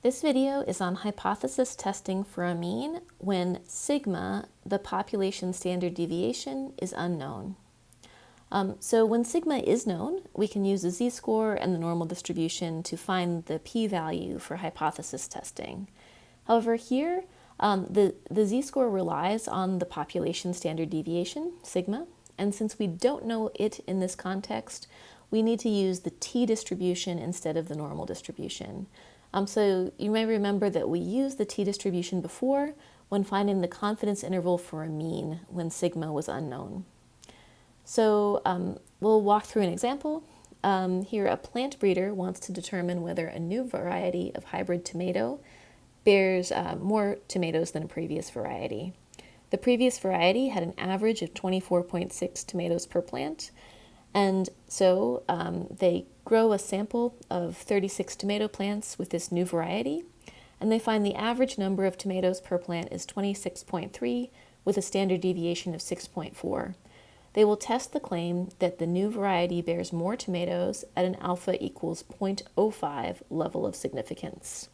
This video is on hypothesis testing for a mean when sigma, the population standard deviation, is unknown. So when sigma is known, we can use the z-score and the normal distribution to find the p-value for hypothesis testing. However, here, the z-score relies on the population standard deviation, sigma, and since we don't know it in this context, we need to use the t-distribution instead of the normal distribution. So you may remember that we used the t-distribution before when finding the confidence interval for a mean when sigma was unknown. So we'll walk through an example. Here, a plant breeder wants to determine whether a new variety of hybrid tomato bears more tomatoes than a previous variety. The previous variety had an average of 24.6 tomatoes per plant, and so they grow a sample of 36 tomato plants with this new variety, and they find the average number of tomatoes per plant is 26.3 with a standard deviation of 6.4. They will test the claim that the new variety bears more tomatoes at an alpha equals 0.05 level of significance.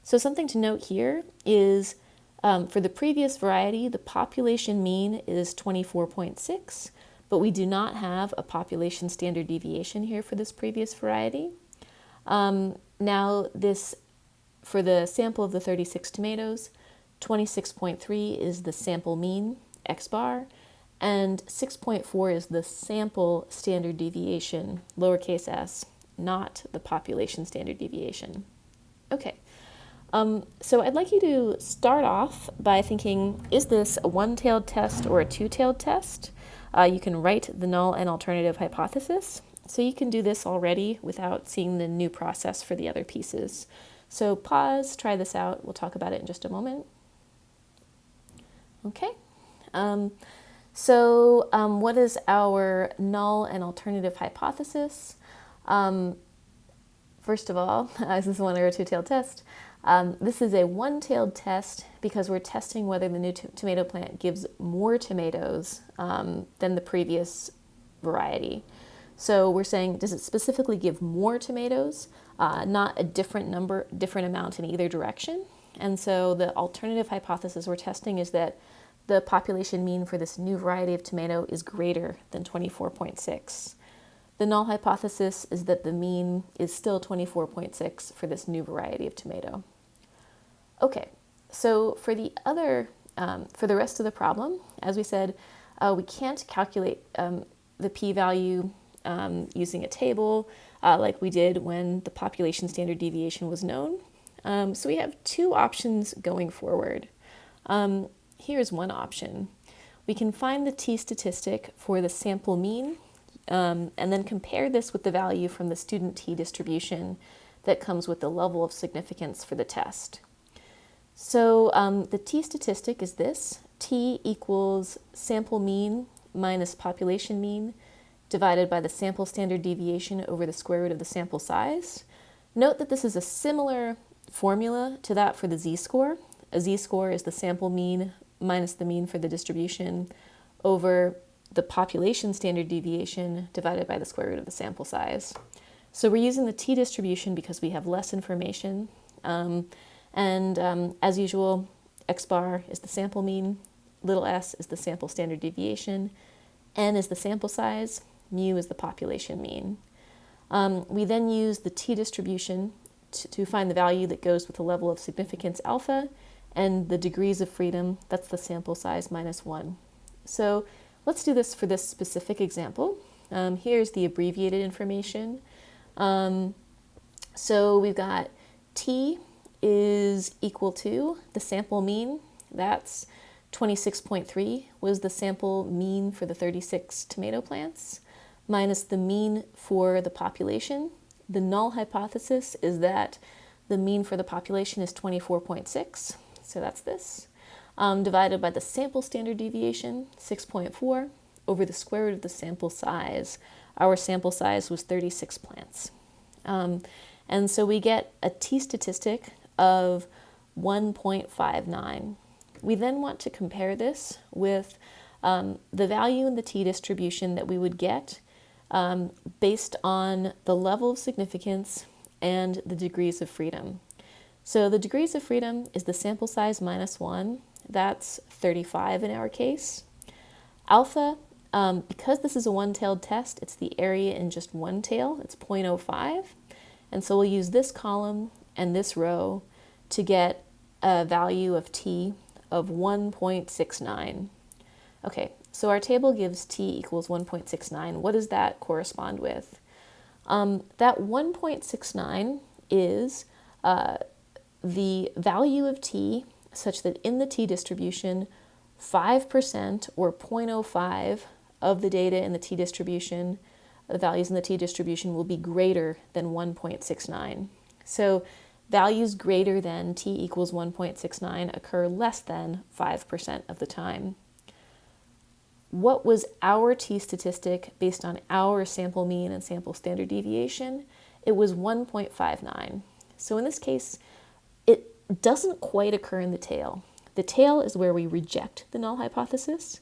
So something to note here is for the previous variety, the population mean is 24.6, but we do not have a population standard deviation here for this previous variety. Now this, for the sample of the 36 tomatoes, 26.3 is the sample mean, x bar, and 6.4 is the sample standard deviation, lowercase s, not the population standard deviation. Okay, so I'd like you to start off by thinking, is this a one-tailed test or a two-tailed test? You can write the null and alternative hypothesis. So you can do this already without seeing the new process for the other pieces. So pause, try this out. We'll talk about it in just a moment. Okay. What is our null and alternative hypothesis? First of all, is this a one or a two-tailed test? This is a one-tailed test because we're testing whether the new tomato plant gives more tomatoes than the previous variety. So we're saying, does it specifically give more tomatoes, not a different amount in either direction? And so the alternative hypothesis we're testing is that the population mean for this new variety of tomato is greater than 24.6. The null hypothesis is that the mean is still 24.6 for this new variety of tomato. Okay, so for the rest of the problem, as we said, we can't calculate the p-value using a table like we did when the population standard deviation was known. So we have two options going forward. Here's one option. We can find the t-statistic for the sample mean and then compare this with the value from the student t-distribution that comes with the level of significance for the test. So the t-statistic is this. T equals sample mean minus population mean divided by the sample standard deviation over the square root of the sample size. Note that this is a similar formula to that for the z-score. A z-score is the sample mean minus the mean for the distribution over the population standard deviation divided by the square root of the sample size. So we're using the t-distribution because we have less information. As usual, x bar is the sample mean, little s is the sample standard deviation, n is the sample size, mu is the population mean. We then use the t-distribution to find the value that goes with the level of significance alpha, and the degrees of freedom, that's the sample size minus 1. So let's do this for this specific example. Here's the abbreviated information. So we've got t is equal to the sample mean, that's 26.3 was the sample mean for the 36 tomato plants, minus the mean for the population. The null hypothesis is that the mean for the population is 24.6, so that's this, divided by the sample standard deviation, 6.4, over the square root of the sample size. Our sample size was 36 plants. And so we get a t-statistic of 1.59. We then want to compare this with the value in the t-distribution that we would get based on the level of significance and the degrees of freedom. So the degrees of freedom is the sample size minus 1. That's 35 in our case. Alpha, because this is a one-tailed test, it's the area in just one tail. It's 0.05. And so we'll use this column and this row to get a value of t of 1.69. Okay, so our table gives t equals 1.69. What does that correspond with? That 1.69 is the value of t such that in the t distribution, 5% or 0.05 of the data in the t distribution, the values in the t distribution will be greater than 1.69. So values greater than t equals 1.69 occur less than 5% of the time. What was our t statistic based on our sample mean and sample standard deviation? It was 1.59. So in this case, it doesn't quite occur in the tail. The tail is where we reject the null hypothesis.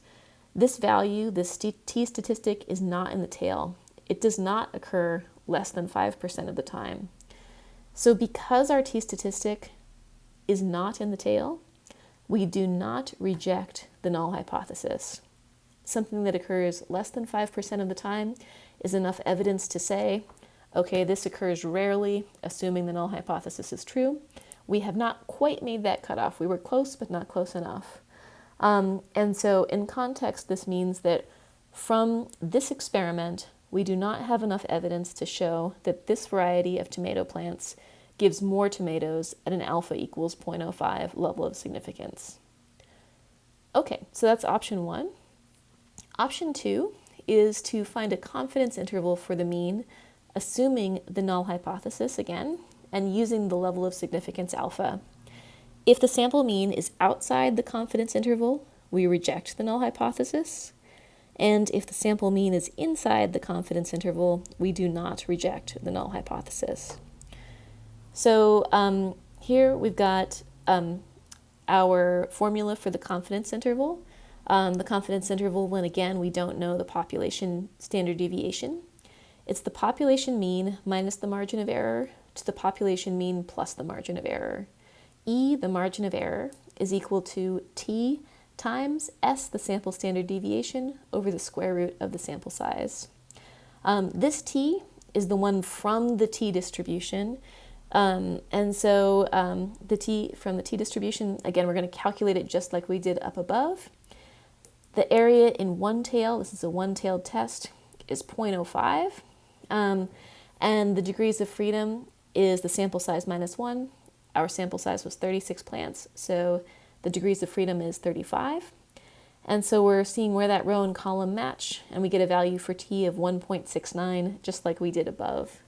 This value, this t statistic, is not in the tail. It does not occur less than 5% of the time. So because our t statistic is not in the tail, we do not reject the null hypothesis. Something that occurs less than 5% of the time is enough evidence to say, okay, this occurs rarely, assuming the null hypothesis is true. We have not quite made that cutoff. We were close, but not close enough. And so in context, this means that from this experiment, we do not have enough evidence to show that this variety of tomato plants gives more tomatoes at an alpha equals 0.05 level of significance. Okay, so that's option 1. Option 2 is to find a confidence interval for the mean, assuming the null hypothesis again, and using the level of significance alpha. If the sample mean is outside the confidence interval, we reject the null hypothesis. And if the sample mean is inside the confidence interval, we do not reject the null hypothesis. So here we've got our formula for the confidence interval. The confidence interval, when again we don't know the population standard deviation. It's the population mean minus the margin of error to the population mean plus the margin of error. E, the margin of error, is equal to t times s, the sample standard deviation, over the square root of the sample size. This t is the one from the t distribution. And so the t from the t distribution, again, we're going to calculate it just like we did up above. The area in one tail, this is a one-tailed test, is 0.05. And the degrees of freedom is the sample size minus 1. Our sample size was 36 plants, so the degrees of freedom is 35. And so we're seeing where that row and column match, and we get a value for t of 1.69, just like we did above.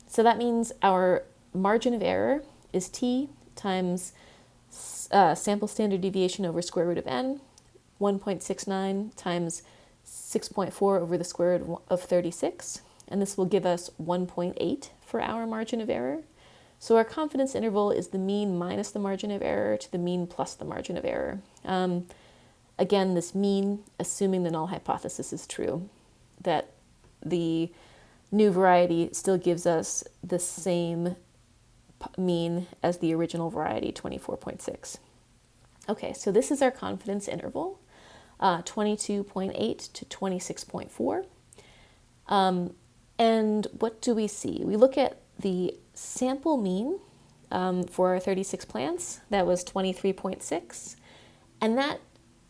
So that means our margin of error is t times sample standard deviation over square root of n, 1.69 times 6.4 over the square root of 36, and this will give us 1.8 for our margin of error. So our confidence interval is the mean minus the margin of error to the mean plus the margin of error. Again, this mean, assuming the null hypothesis is true, that the new variety still gives us the same mean as the original variety, 24.6. Okay, so this is our confidence interval, 22.8 to 26.4. And what do we see? We look at the sample mean for our 36 plants. That was 23.6. And that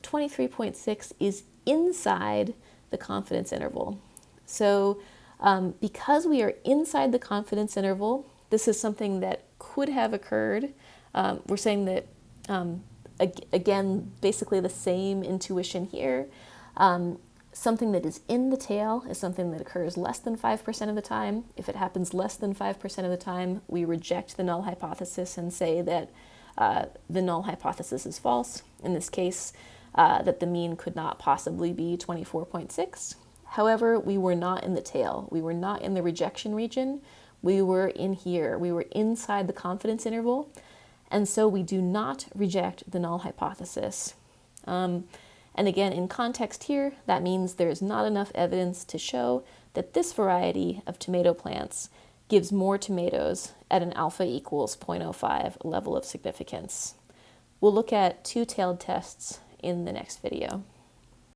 23.6 is inside the confidence interval. So because we are inside the confidence interval, this is something that could have occurred. We're saying that, again, basically the same intuition here. Something that is in the tail is something that occurs less than 5% of the time. If it happens less than 5% of the time, we reject the null hypothesis and say that the null hypothesis is false. In this case, that the mean could not possibly be 24.6. However, we were not in the tail. We were not in the rejection region. We were in here. We were inside the confidence interval. And so we do not reject the null hypothesis. And again, in context here, that means there is not enough evidence to show that this variety of tomato plants gives more tomatoes at an alpha equals 0.05 level of significance. We'll look at two-tailed tests in the next video.